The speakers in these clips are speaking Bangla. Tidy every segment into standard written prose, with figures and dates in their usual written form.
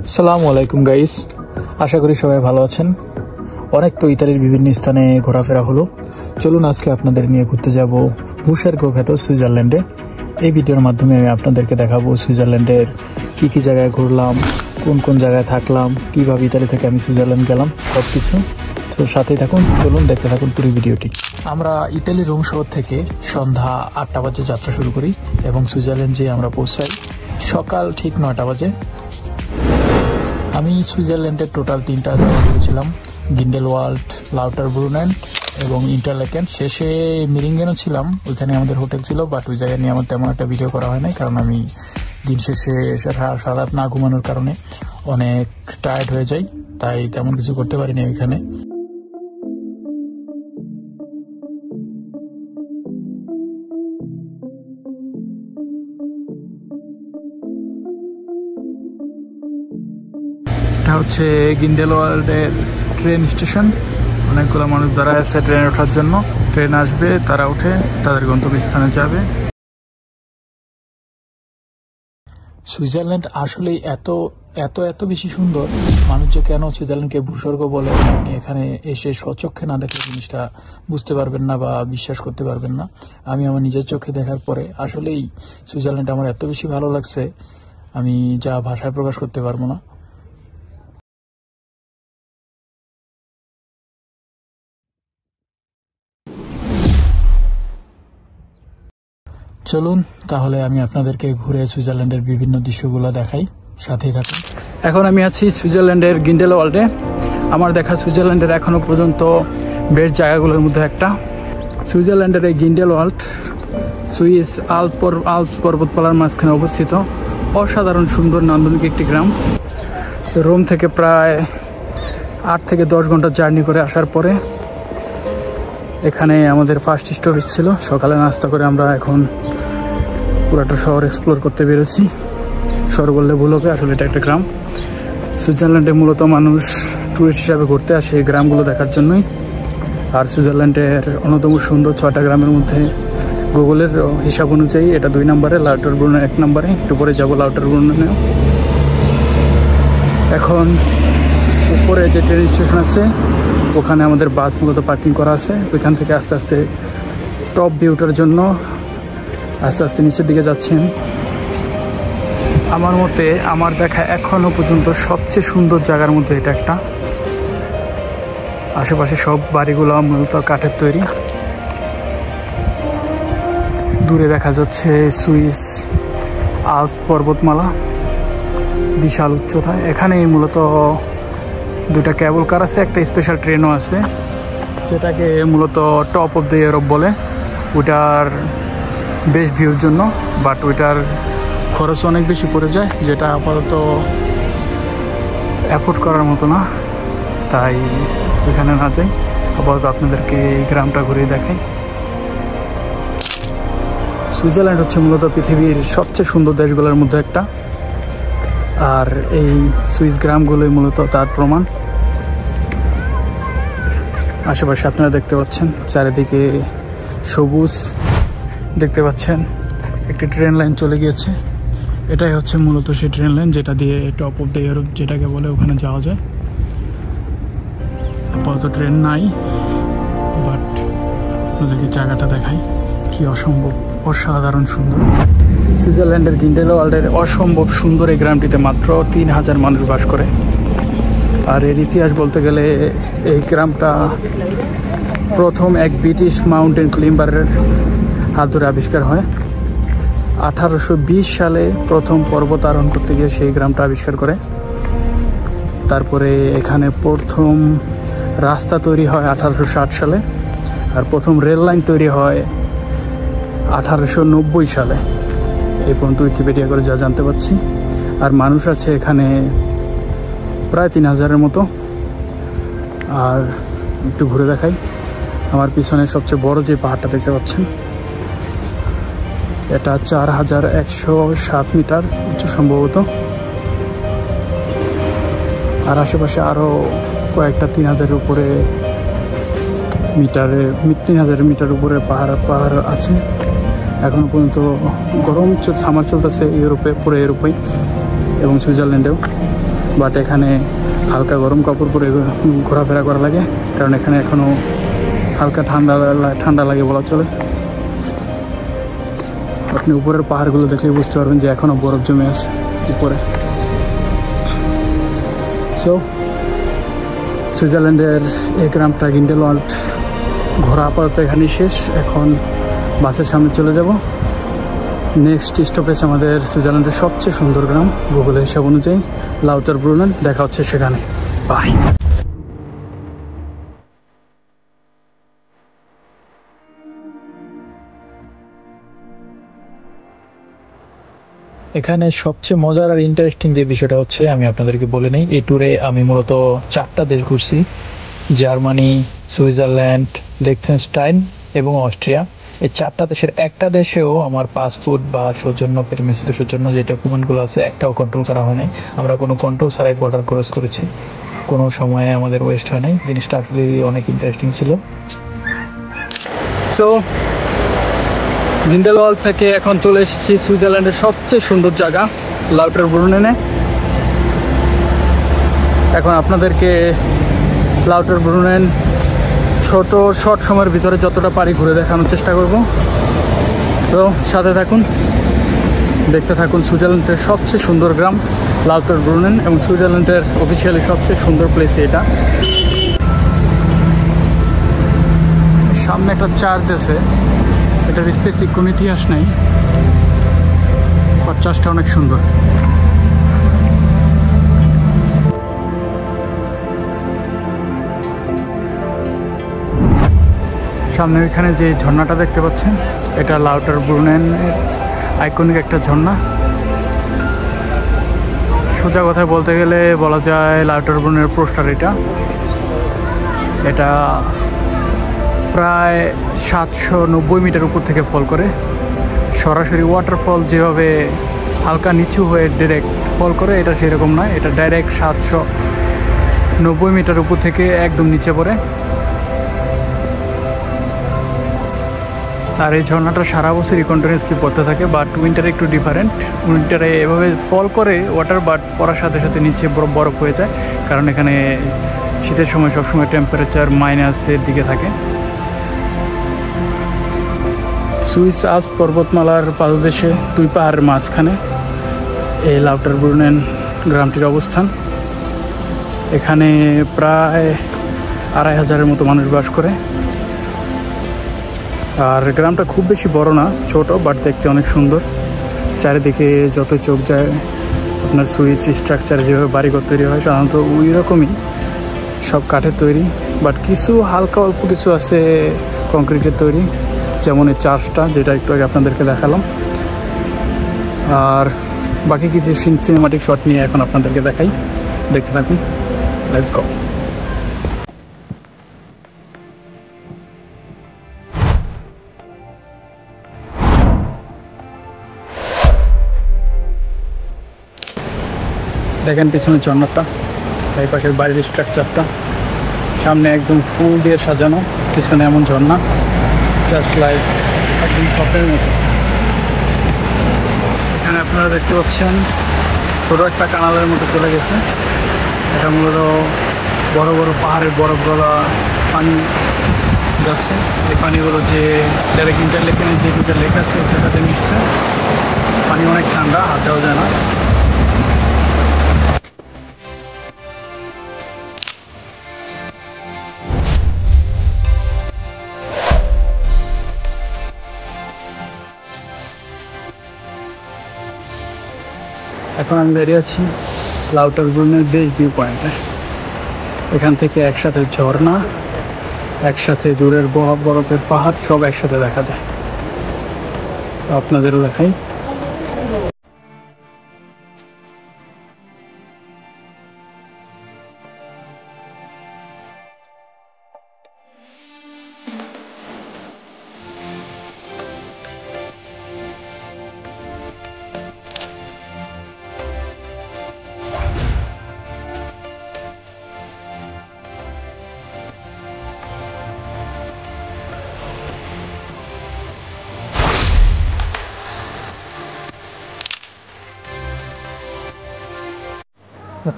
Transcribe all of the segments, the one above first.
আসসালামু আলাইকুম গাইস, আশা করি সবাই ভালো আছেন। অনেক তো ইতালির বিভিন্ন স্থানে ঘোরাফেরা হলো। চলুন আজকে আপনাদের নিয়ে ঘুরতে যাব ভূস্বর্গ খ্যাত সুইজারল্যান্ডে। এই ভিডিওর মাধ্যমে আমি আপনাদেরকে দেখাবো সুইজারল্যান্ডের কি কি জায়গায় ঘুরলাম, কোন কোন জায়গায় থাকলাম, কিভাবে ইতালি থেকে আমি সুইজারল্যান্ড গেলাম, সবকিছু। তো সাথেই থাকুন, চলুন দেখতে থাকুন পুরো ভিডিওটি। আমরা ইতালির রোম শহর থেকে সন্ধ্যা 8টা বাজে যাত্রা শুরু করি এবং সুইজারল্যান্ড যে আমরা পৌঁছাই সকাল ঠিক 9টা বাজে। আমি সুইজারল্যান্ডের টোটাল 3টা জায়গা ঘুরেছিলাম, গ্রিন্ডেলওয়াল্ড, লাউটারব্রুনেন এবং ইন্টারল্যাকেন। শেষে মিরিঙ্গেনও ছিলাম, ওইখানে আমাদের হোটেল ছিল, বাট ওই জায়গায় নিয়ে আমার তেমন একটা ভিডিও করা হয় নাই, কারণ আমি দিন শেষে সারা রাত না ঘুমানোর কারণে অনেক টায়ার্ড হয়ে যাই, তাই তেমন কিছু করতে পারিনি ওইখানে। এটা হচ্ছে গ্রিন্ডেলওয়াল্ডের ট্রেন স্টেশন। অনেকগুলো মানুষ দাঁড়ায় আছে ট্রেনে ওঠার জন্য। ট্রেন আসবে, তারা উঠে তাদের গন্তব্যস্থানে যাবে। সুইজারল্যান্ড আসলেই এত এত এত বেশি সুন্দর, মানুষ যে কেন সুইজারল্যান্ডকে ভূস্বর্গ বলে আপনি এখানে এসে স্বচক্ষে না দেখলে জিনিসটা বুঝতে পারবেন না বা বিশ্বাস করতে পারবেন না। আমি আমার নিজের চোখে দেখার পরে আসলেই সুইজারল্যান্ড আমার এত বেশি ভালো লাগছে, আমি যা ভাষায় প্রকাশ করতে পারবো না। চলুন তাহলে আমি আপনাদেরকে ঘুরে সুইজারল্যান্ডের বিভিন্ন দৃশ্যগুলো দেখাই, সাথেই থাকুন। এখন আমি আছি সুইজারল্যান্ডের গ্রিন্ডেলওয়াল্ডে। আমার দেখা সুইজারল্যান্ডের এখনো পর্যন্ত বেস্ট জায়গাগুলোর মধ্যে একটা। সুইজারল্যান্ডের এই গ্রিন্ডেলওয়াল্ড সুইস আল্পস পর্বতমালার মাঝখানে অবস্থিত অসাধারণ সুন্দর নান্দনিক একটি গ্রাম। রোম থেকে প্রায় 8 থেকে 10 ঘন্টা জার্নি করে আসার পরে এখানে আমাদের ফার্স্ট স্টপেজ ছিল। সকালে নাস্তা করে আমরা এখন পুরাটা শহর এক্সপ্লোর করতে বেরোছি। শহর বললে ভুল হবে, আসলে এটা একটা গ্রাম। সুইজারল্যান্ডে মূলত মানুষ টুরিস্ট হিসাবে ঘুরতে আসে এই গ্রামগুলো দেখার জন্যই। আর সুইজারল্যান্ডের অন্যতম সুন্দর 6টা গ্রামের মধ্যে গুগলের হিসাব অনুযায়ী এটা 2 নম্বরে, লাউটারব্রুনেন 1 নম্বরে। একটু পরে যাবো লাউটারব্রুনেনেও। এখন উপরে যে ট্রেন স্টেশন আছে ওখানে আমাদের বাস মূলত পার্কিং করা আছে। ওইখান থেকে আস্তে আস্তে টপ ভিউটার জন্য আস্তে আস্তে নিচের দিকে যাচ্ছেন। আমার মতে আমার দেখা এখনো পর্যন্ত সবচেয়ে সুন্দর জায়গার মধ্যে এটা একটা। আশেপাশে সব বাড়িগুলো মূলত কাঠের তৈরি। দূরে দেখা যাচ্ছে সুইস আল্পস পর্বতমালা, বিশাল উচ্চতায়। এখানে মূলত 2টা কেবল কার আছে, একটা স্পেশাল ট্রেনও আছে যেটাকে মূলত টপ অফ দ্য ইউরোপ বলে। ওইটার বেস্ট ভিউর জন্য, বাট ওইটার খরচ অনেক বেশি পড়ে যায়, যেটা আপাতত অ্যাফোর্ড করার মতো না, তাই ওইখানে না যাই। আপাতত আপনাদেরকে এই গ্রামটা ঘুরিয়ে দেখাই। সুইজারল্যান্ড হচ্ছে মূলত পৃথিবীর সবচেয়ে সুন্দর দেশগুলোর মধ্যে একটা, আর এই সুইস গ্রামগুলোই মূলত তার প্রমাণ। আশেপাশে আপনারা দেখতে পাচ্ছেন চারিদিকে সবুজ দেখতে পাচ্ছেন। একটি ট্রেন লাইন চলে গিয়েছে, এটাই হচ্ছে মূলত সেই ট্রেন লাইন যেটা দিয়ে টপ অফ দ্য ইউরোপ যেটাকে বলে ওখানে যাওয়া যায়। আপাতত ট্রেন নাই, বাট আপনাদেরকে জায়গাটা দেখাই, কি অসাধারণ সুন্দর। সুইজারল্যান্ডের গ্রিন্ডেলওয়াল্ডের অসম্ভব সুন্দর এই গ্রামটিতে মাত্র 3000 মানুষ বাস করে। আর এর ইতিহাস বলতে গেলে এই গ্রামটা প্রথম এক ব্রিটিশ মাউন্টেন ক্লাইম্বারের হাত ধরে আবিষ্কার হয়। 1820 সালে প্রথম পর্বত আরোহণ করতে গিয়ে সেই গ্রামটা আবিষ্কার করে। তারপরে এখানে প্রথম রাস্তা তৈরি হয় 1860 সালে, আর প্রথম রেল লাইন তৈরি হয় 1890 সালে। এই পর্যন্ত উইকিপিডিয়া করে যা জানতে পারছি। আর মানুষ আছে এখানে প্রায় 3000-এর মতো। আর একটু ঘুরে দেখাই, আমার পিছনে সবচেয়ে বড় যে পাহাড়টা দেখতে পাচ্ছেন এটা 4107 মিটার উচ্চ সম্ভবত। আর আশেপাশে আরও কয়েকটা 3000-এর উপরে 3000 মিটার উপরে পাহাড় আছে। এখনো পর্যন্ত গরম সামার চলতেছে ইউরোপে, পুরো ইউরোপেই এবং সুইজারল্যান্ডেও। বাট এখানে হালকা গরম কাপড় পরে ঘোরাফেরা করা লাগে, কারণ এখানে এখনও হালকা ঠান্ডা লাগে বলা চলে। আপনি উপরের পাহাড়গুলো দেখলে বুঝতে পারবেন যে এখনও বরফ জমে আছে উপরে। সো সুইজারল্যান্ডের এই গ্রামটা গ্রিন্ডেলওয়াল্ড ঘোরা আপাতত এখানেই শেষ। এখন বাসের সামনে চলে যাব। নেক্সট স্টপেজ আমাদের সুইজারল্যান্ডের সবচেয়ে সুন্দর গ্রাম গুগলের হিসাব অনুযায়ী লাউটারব্রুনেন। দেখা হচ্ছে সেখানে। বাই। এখানে সবচেয়ে মজার আর ইন্টারেস্টিং যে বিষয়টা হচ্ছে, আমি আপনাদেরকে বলে নেই, এই ট্যুরে আমি মূলত 4টা দেশ ঘুরছি: জার্মানি, সুইজারল্যান্ড, লিechtenstein এবং অস্ট্রিয়া। এই 4টা দেশের একটা দেশেও আমার পাসপোর্ট বা সৌজন্য প্রেমিসের সৌজন্য যে ডকুমেন্টগুলো আছে একটাও কন্ট্রোল করা হয় নাই। আমরা কোনো কন্ট্রোল ছাড়াই বর্ডার ক্রস করেছি, কোনো সময়ে আমাদের ওয়েস্ট হয় নাই। জিনিসটা আসলে অনেক ইন্টারেস্টিং ছিল। সো গ্রিন্ডেলওয়াল্ড থেকে এখন চলে এসেছি সুইজারল্যান্ডের সবচেয়ে সুন্দর জায়গা লাউটারব্রুনেনে। এখন আপনাদেরকে লাউটারব্রুনেন ছোট শর্ট সময়ের ভিতরে যতটা পারি ঘুরে দেখানোর চেষ্টা করব। তো সাথে থাকুন, দেখতে থাকুন সুইজারল্যান্ডের সবচেয়ে সুন্দর গ্রাম লাউটারব্রুনেন, এবং সুইজারল্যান্ডের অফিসিয়ালি সবচেয়ে সুন্দর প্লেস এটা। সামনে একটা চার্চ আছে, এটার স্পেসিফিক কোনো ইতিহাস নাই, বাট চার্চটা অনেক সুন্দর। সামনে এখানে যে ঝর্ণাটা দেখতে পাচ্ছেন, এটা লাউটারব্রুনেনের আইকনিক একটা ঝর্ণা। সোজা কথায় বলতে গেলে বলা যায় লাউটারব্রুনের পোস্টার এটা প্রায় 790 মিটার উপর থেকে ফল করে। সরাসরি ওয়াটারফল যেভাবে হালকা নিচু হয়ে ডিরেক্ট ফল করে, এটা সেরকম নয়, এটা ডাইরেক্ট 790 মিটার উপর থেকে একদম নিচে পড়ে। আর এই ঝর্ণাটা সারা বছরই কন্টিনিউসলি পড়তে থাকে, বাট উইন্টারে একটু ডিফারেন্ট। উইন্টারে এভাবে ফল করে ওয়াটার, বাট পড়ার সাথে সাথে নিচে বরফ হয়ে যায়, কারণ এখানে শীতের সময় সবসময় টেম্পারেচার -এর দিকে থাকে। সুইস আল্পস পর্বতমালার পাদদেশে 2 পাহাড়ের মাঝখানে এই লাউটারব্রুনেন গ্রামটির অবস্থান। এখানে প্রায় 2500-এর মতো মানুষ বাস করে। আর গ্রামটা খুব বেশি বড় না, ছোট, বাট দেখতে অনেক সুন্দর। চারিদিকে যত চোখ যায় আপনার সুইস স্ট্রাকচার যেভাবে বাড়িঘর তৈরি হয় সাধারণত ওই রকমই, সব কাঠের তৈরি, বাট কিছু হালকা অল্প কিছু আছে কংক্রিটের তৈরি, যেমন এই চার্চটা যেটা একটু আগে আপনাদেরকে দেখালাম। আর বাকি কিছু সিনেমাটিক শট নিয়ে এখন আপনাদেরকে দেখাই, দেখতে থাকুন। Let's go. দেখেন পিছনে ঝর্ণাটা, এই পাশের বাড়ির স্ট্রাকচারটা, সামনে একদম ফুল দিয়ে সাজানো, পিছনে এমন ঝর্ণা, জাস্ট লাইক একদম টপের মতো। এখানে আপনারা দেখতে পাচ্ছেন ছোটো একটা কানালের মতো চলে গেছে। এটা মূলত বড় বড় পাহাড়ের বরফ গলা পানি যাচ্ছে। এই পানিগুলো যে ডাইরেক্ট ইন্টারলেকেনের যে 2টা লেক আছে ওটার সাথে মিশছে। পানি অনেক ঠান্ডা, হাত দেওয়া যায় না। এখন আমি দাঁড়িয়ে আছি লাউটারব্রুনের বেশ ভিউ পয়েন্টে। এখান থেকে একসাথে ঝর্ণা, একসাথে দূরের বরফের পাহাড় সব একসাথে দেখা যায়। আপনাদেরও দেখাই।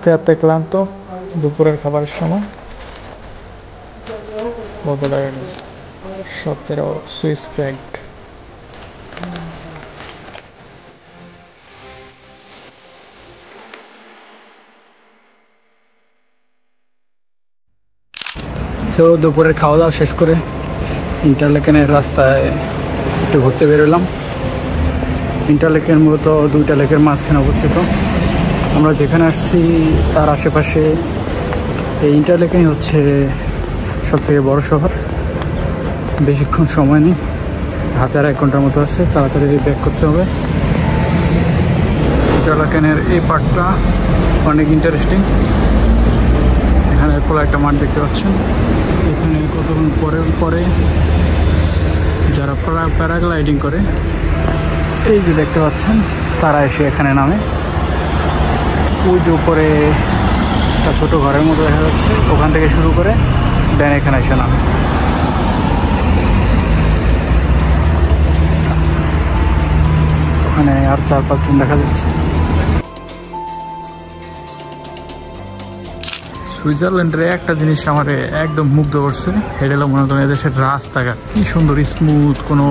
হাঁটতে হাঁটতে ক্লান্ত, দুপুরের খাবারের সময় সতের সুইস ফ্র্যাঙ্ক। সো দুপুরের খাওয়া দাওয়া শেষ করে ইন্টারলেকেনের রাস্তায় একটু ঘুরতে বেরোলাম। ইন্টারলেকেন মূলত দুইটা লেকের মাঝখানে অবস্থিত। আমরা যেখানে আসছি তার আশেপাশে এই ইন্টারলেকেনই হচ্ছে সবথেকে বড় শহর। বেশিক্ষণ সময় নেই, হাতে আর 1 ঘন্টার মতো আছে, তাড়াতাড়ি ব্যাক করতে হবে। ইন্টারলেকেনের এই পার্টটা অনেক ইন্টারেস্টিং। এখানে খোলা একটা মাঠ দেখতে পাচ্ছেন। এখানে কতক্ষণ পরে যারা প্যারাগ্লাইডিং করে এই যে দেখতে পাচ্ছেন তারা এসে এখানে নামে। ওই যে উপরে একটা ছোটো ঘরের মতো দেখা যাচ্ছে, ওখান থেকে শুরু করে দেন এখানে এসে নামে। ওখানে আর 4-5 জন দেখা যাচ্ছে। সুইজারল্যান্ডের একটা জিনিস আমার একদম মুগ্ধ করছে, এটা হলো মনে করেন এদেশের রাস্তাঘাট কি সুন্দর স্মুথ, কোনো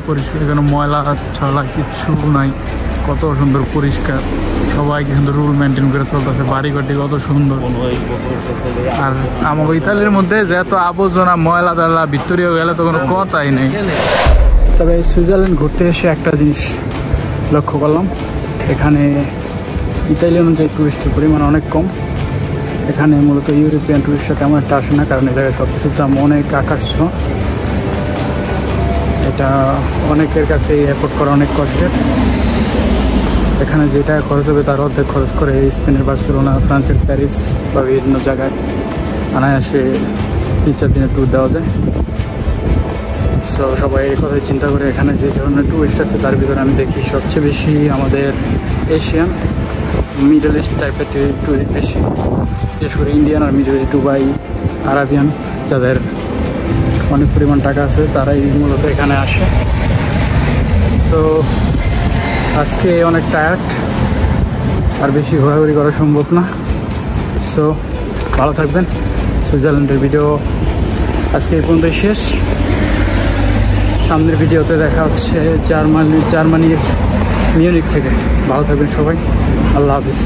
পরিষ্কার, কোনো ময়লা ছলা কিচ্ছু নাই, কত সুন্দর পরিষ্কার, সবাই কি সুন্দর রুল মেনটেন করে চলতেছে, বাড়িঘরটি কত সুন্দর। আর আমার ইতালির মধ্যে যে এত আবর্জনা ময়লা দালা ভিক্টোরিয়া গেলে তো কোনো কথাই নেই। তবে সুইজারল্যান্ড ঘুরতে এসে একটা জিনিস লক্ষ্য করলাম, এখানে ইতালি অনুযায়ী টুরিস্টের পরিমাণ অনেক কম। এখানে মূলত ইউরোপিয়ান টুরিস্টরা তেমন একটা আসে না, কারণ এই জায়গায় সব কিছুর দাম অনেক আকর্ষণ। এটা অনেকের কাছে এফোর্ড করা অনেক কষ্টের। এখানে যেটা খরচ হবে তার অর্ধেক খরচ করে স্পেনের বার্সেলোনা, ফ্রান্সের প্যারিস বা বিভিন্ন জায়গায় অনায়াসে 3-4 দিনের ট্যুর দেওয়া যায়। সো সবাই এই কথাই চিন্তা করে এখানে যে ধরনের টুরিস্ট আছে তার ভিতরে আমি দেখি সবচেয়ে বেশি আমাদের এশিয়ান, মিডল ইস্ট টাইপের টুরিস্ট বেশি, বিশেষ করে ইন্ডিয়ান আর মিডল ইস্ট, দুবাই, আরাবিয়ান, যাদের অনেক পরিমাণ টাকা আছে তারাই মূলত এখানে আসে। সো আজকে অনেক টায়ার্ড, আর বেশি ঘোরাঘুরি করা সম্ভব না। সো ভালো থাকবেন। সুইজারল্যান্ডের ভিডিও আজকে এই পর্যন্তই শেষ। সামনের ভিডিওতে দেখা হচ্ছে জার্মানির মিউনিখ থেকে। ভালো থাকবেন সবাই, আল্লাহ হাফিজ।